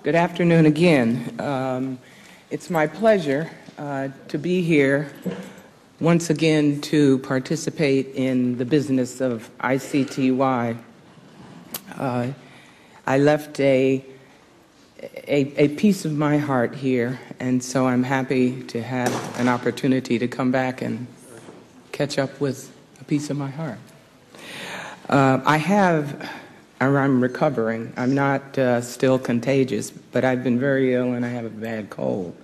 Good afternoon again. It's my pleasure to be here once again to participate in the business of ICTY. I left a piece of my heart here, and so I'm happy to have an opportunity to come back and catch up with a piece of my heart. I'm recovering. I'm not still contagious, but I've been very ill and I have a bad cold.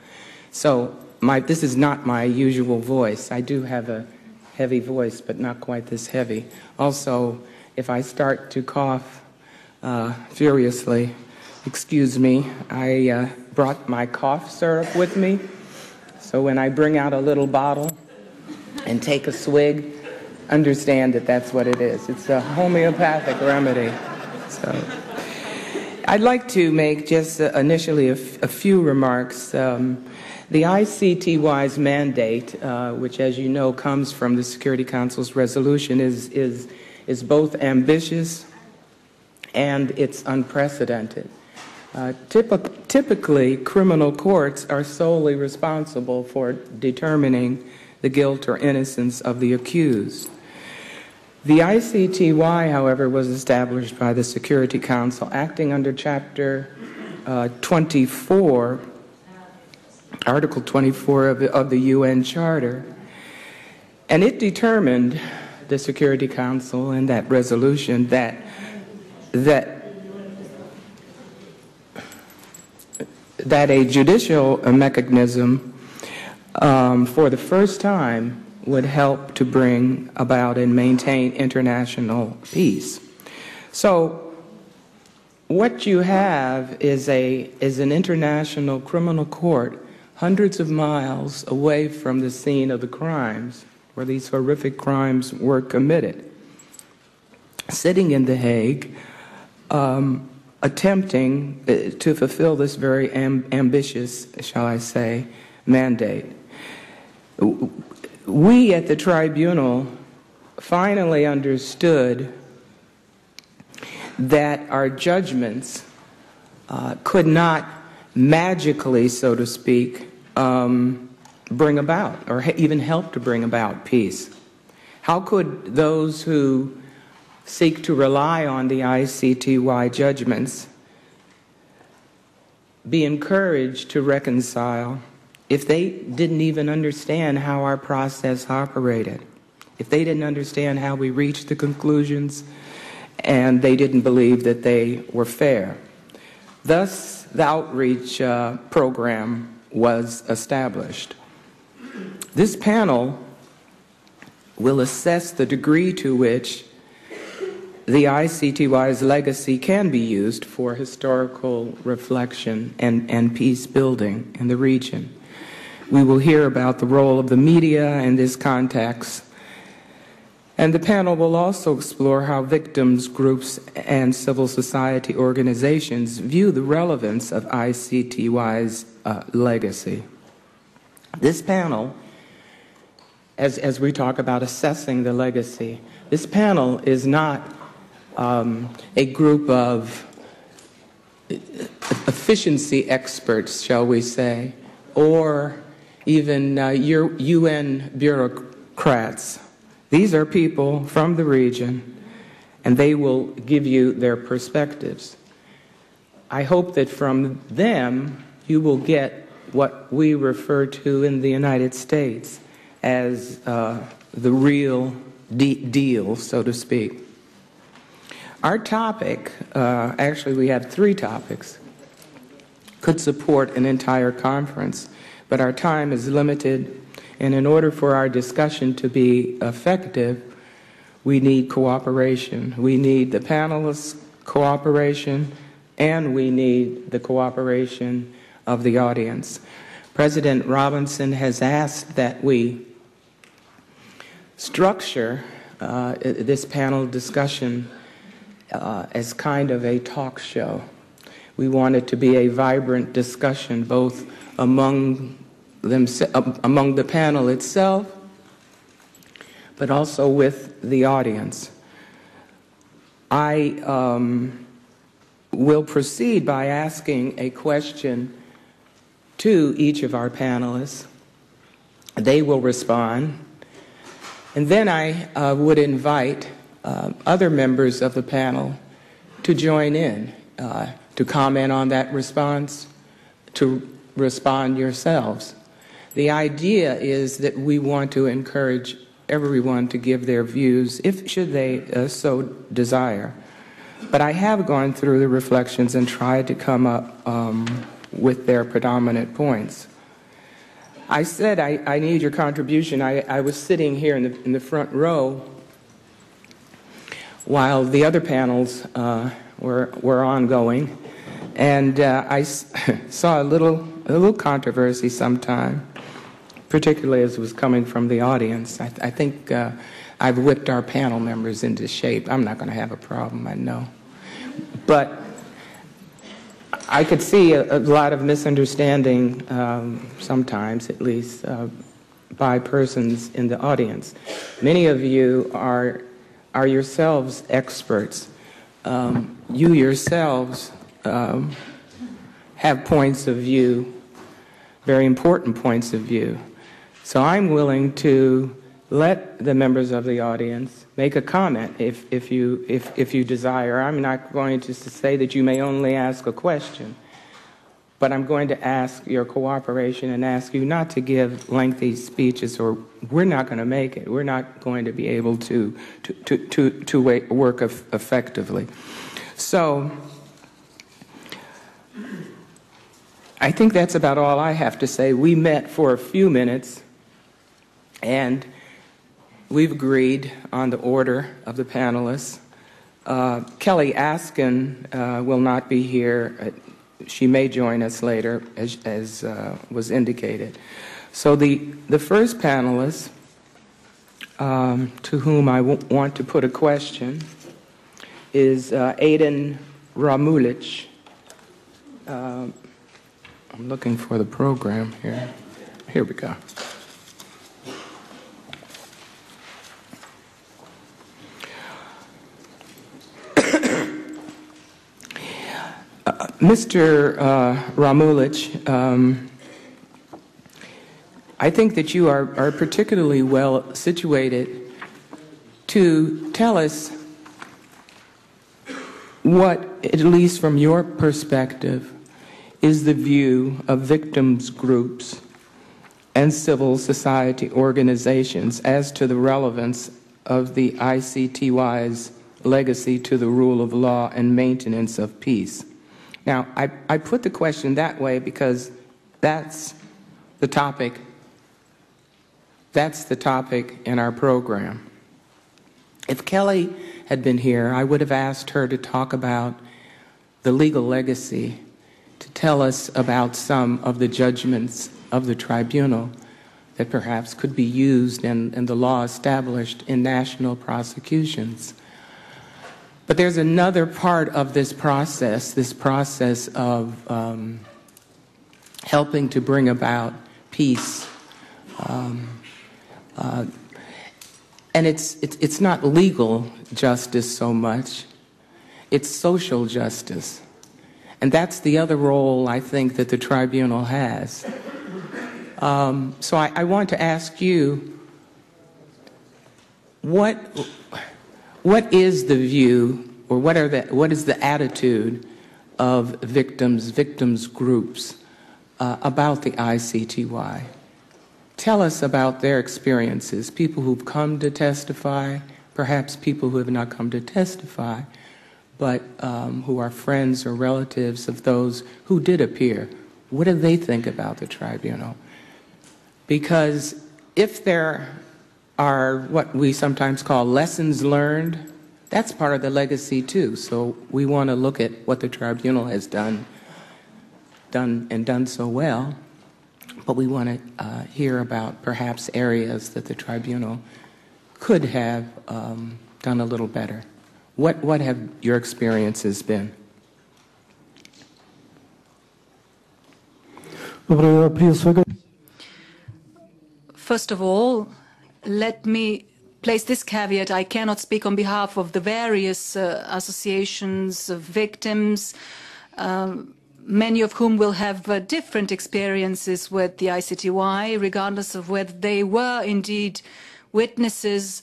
So this is not my usual voice. I do have a heavy voice, but not quite this heavy. Also, if I start to cough furiously, excuse me, I brought my cough syrup with me. So when I bring out a little bottle and take a swig, understand that that's what it is. It's a homeopathic remedy. So I'd like to make just initially a few remarks. The ICTY's mandate, which as you know comes from the Security Council's resolution, is both ambitious and it's unprecedented. Typically, criminal courts are solely responsible for determining the guilt or innocence of the accused. The ICTY, however, was established by the Security Council, acting under Chapter 24, Article 24 of the UN Charter. And it determined, the Security Council, in that resolution, that a judicial mechanism for the first time would help to bring about and maintain international peace. So what you have is an international criminal court hundreds of miles away from the scene of the crimes where these horrific crimes were committed, sitting in The Hague, attempting to fulfill this very ambitious, shall I say, mandate. We at the Tribunal finally understood that our judgments could not magically, so to speak, bring about or even help to bring about peace. How could those who seek to rely on the ICTY judgments be encouraged to reconcile if they didn't even understand how our process operated, if they didn't understand how we reached the conclusions, and they didn't believe that they were fair? Thus, the outreach program was established. This panel will assess the degree to which the ICTY's legacy can be used for historical reflection and peace building in the region. We will hear about the role of the media in this context, and the panel will also explore how victims, groups, and civil society organizations view the relevance of ICTY's legacy. This panel, as we talk about assessing the legacy, this panel is not a group of efficiency experts, shall we say, or even UN bureaucrats. These are people from the region, and they will give you their perspectives. I hope that from them you will get what we refer to in the United States as the real deal, so to speak. Our topic, actually we have 3 topics, could support an entire conference, but our time is limited, and in order for our discussion to be effective, we need cooperation. We need the panelists' cooperation, and we need the cooperation of the audience. President Robinson has asked that we structure this panel discussion as kind of a talk show. We want it to be a vibrant discussion, both among the panel itself, but also with the audience. I we'll proceed by asking a question to each of our panelists. They will respond. And then I would invite other members of the panel to join in, to comment on that response, to respond yourselves. The idea is that we want to encourage everyone to give their views, should they so desire. But I have gone through the reflections and tried to come up with their predominant points. I said I need your contribution. I was sitting here in the front row while the other panels were ongoing, and I saw a little controversy sometime, particularly as it was coming from the audience. I think I've whipped our panel members into shape. I'm not going to have a problem, I know. But I could see a lot of misunderstanding, sometimes at least, by persons in the audience. Many of you are yourselves experts. You yourselves have points of view, very important points of view. So I'm willing to let the members of the audience make a comment if you desire. I'm not going to say that you may only ask a question, but I'm going to ask your cooperation and ask you not to give lengthy speeches, or we're not going to make it. We're not going to be able to work effectively. So I think that's about all I have to say. We met for a few minutes, and we've agreed on the order of the panelists. Kelly Askin will not be here. She may join us later, as was indicated. So the first panelist to whom I want to put a question is Aiden Ramulich. I'm looking for the program here. Here we go. Mr. Ramulich, I think that you are particularly well situated to tell us what, at least from your perspective, is the view of victims groups and civil society organizations as to the relevance of the ICTY's legacy to the rule of law and maintenance of peace. Now, I put the question that way because that's the topic in our program. If Kelly had been here, I would have asked her to talk about the legal legacy, to tell us about some of the judgments of the tribunal that perhaps could be used in the law established in national prosecutions. But there's another part of this process of helping to bring about peace. And it's not legal justice so much, it's social justice. And that's the other role I think that the tribunal has. So I want to ask you, what is the view, or what is the attitude of victims groups about the ICTY? Tell us about their experiences, people who've come to testify, perhaps people who have not come to testify, but who are friends or relatives of those who did appear. What do they think about the tribunal? Because if there are what we sometimes call lessons learned, that's part of the legacy too. So we want to look at what the tribunal has done so well, but we want to hear about perhaps areas that the tribunal could have done a little better. What have your experiences been? First of all, let me place this caveat: I cannot speak on behalf of the various associations of victims, many of whom will have different experiences with the ICTY, regardless of whether they were indeed witnesses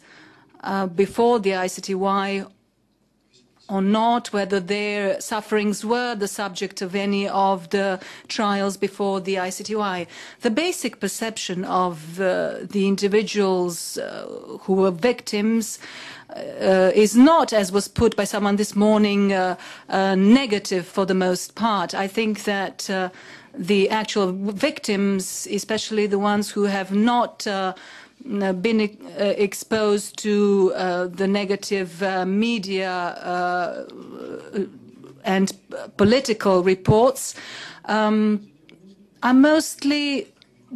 before the ICTY or not, whether their sufferings were the subject of any of the trials before the ICTY. The basic perception of the individuals who were victims is not, as was put by someone this morning, negative for the most part. I think that the actual victims, especially the ones who have not been exposed to the negative media and political reports, are mostly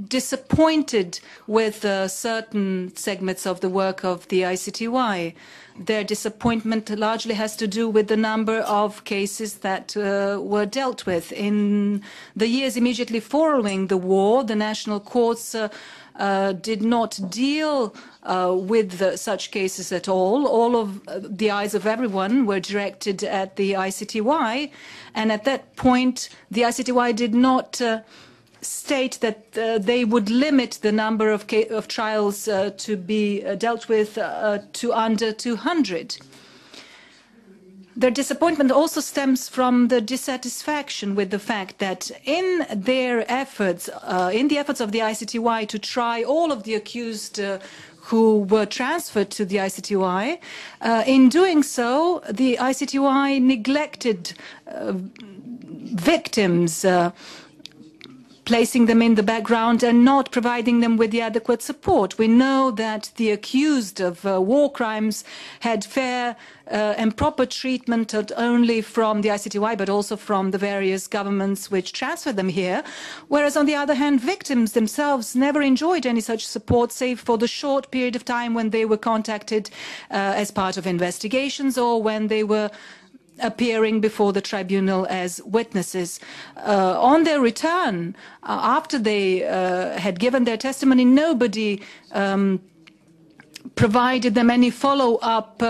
disappointed with certain segments of the work of the ICTY. Their disappointment largely has to do with the number of cases that were dealt with. In the years immediately following the war, the national courts did not deal with such cases at all. All of the eyes of everyone were directed at the ICTY, and at that point the ICTY did not state that they would limit the number of trials to be dealt with to under 200. Their disappointment also stems from the dissatisfaction with the fact that in their efforts, in the efforts of the ICTY to try all of the accused who were transferred to the ICTY, in doing so, the ICTY neglected victims, placing them in the background and not providing them with the adequate support. We know that the accused of war crimes had fair and proper treatment not only from the ICTY but also from the various governments which transferred them here, whereas on the other hand victims themselves never enjoyed any such support save for the short period of time when they were contacted as part of investigations or when they were appearing before the tribunal as witnesses. On their return, after they had given their testimony, nobody provided them any follow-up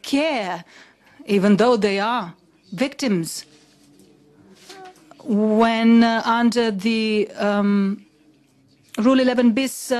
care, even though they are victims. When under the Rule 11 bis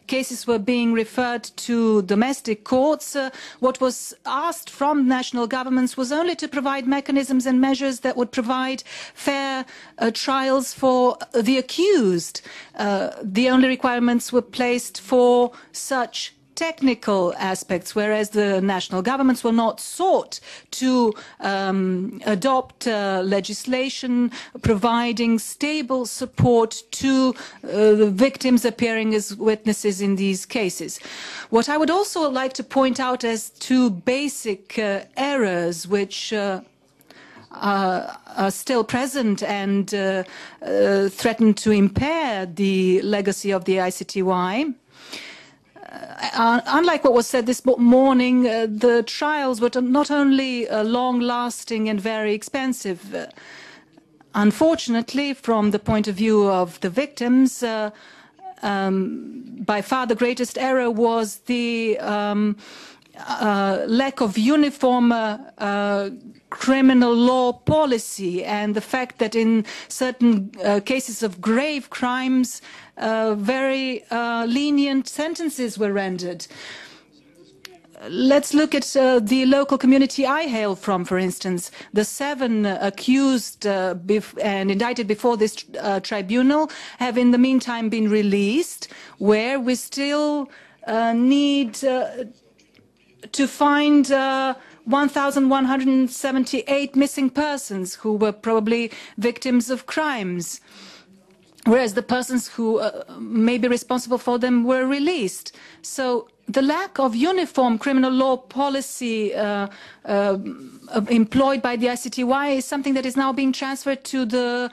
cases were being referred to domestic courts, what was asked from national governments was only to provide mechanisms and measures that would provide fair trials for the accused. The only requirements were placed for such technical aspects, whereas the national governments were not sought to adopt legislation providing stable support to the victims appearing as witnesses in these cases. What I would also like to point out as two basic errors which are still present and threaten to impair the legacy of the ICTY. Unlike what was said this morning, the trials were not only long-lasting and very expensive. Unfortunately, from the point of view of the victims, by far the greatest error was the lack of uniform criminal law policy and the fact that in certain cases of grave crimes, very lenient sentences were rendered. Let's look at the local community I hail from, for instance. The 7 accused and indicted before this tribunal have in the meantime been released, where we still need to find 1,178 missing persons who were probably victims of crimes, whereas the persons who may be responsible for them were released. So the lack of uniform criminal law policy employed by the ICTY is something that is now being transferred to the